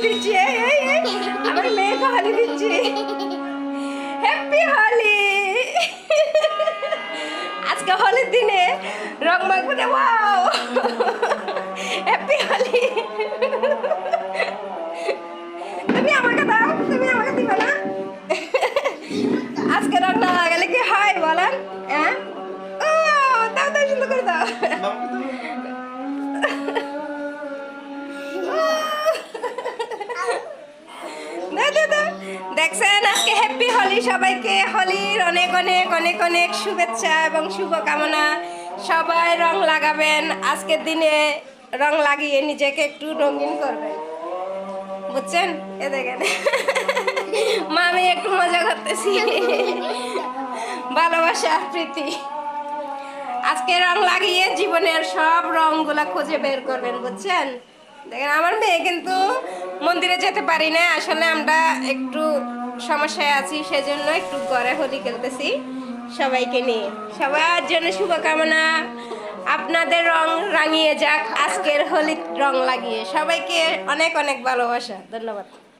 দিচ্ছি, আমার মেয়েকে হলি দিচ্ছি। হ্যাপি হোলি। আজকে হোলির দিনে রং মাখবো না। Wow, happy Holi. তুমি আমাকে দাও, তুমি আমাকে দিবে না? আজকে রং না লাগালে কি হয় বলেন? হ্যাঁ, ও দাও দাও, সুন্দর করে দাও। দেখছেন, আজকে হ্যাপি হোলি। সবাইকে হোলির অনেক অনেক অনেক অনেক শুভেচ্ছা এবং শুভকামনা। সবাই রং লাগাবেন, আজকের দিনে রং লাগিয়ে নিজেকে একটু রঙিন করবেন, বুঝছেন? এ দেখেন, মামি একটু মজা করতেছি। ভালোবাসা প্রীতি, আজকে রং লাগিয়ে জীবনের সব রংগুলা খুঁজে বের করবেন, বুঝছেন? দেখেন, আমার মেয়ে কিন্তু মন্দিরে যেতে পারি না, আসলে আমরা একটু সমস্যায় আছি, সেজন্য একটু ঘরে হোলি খেলতেছি সবাইকে নিয়ে। সবার জন্য শুভকামনা, আপনাদের রং রাঙিয়ে যাক আজকের হোলির রং লাগিয়ে। সবাইকে অনেক অনেক ভালোবাসা, ধন্যবাদ।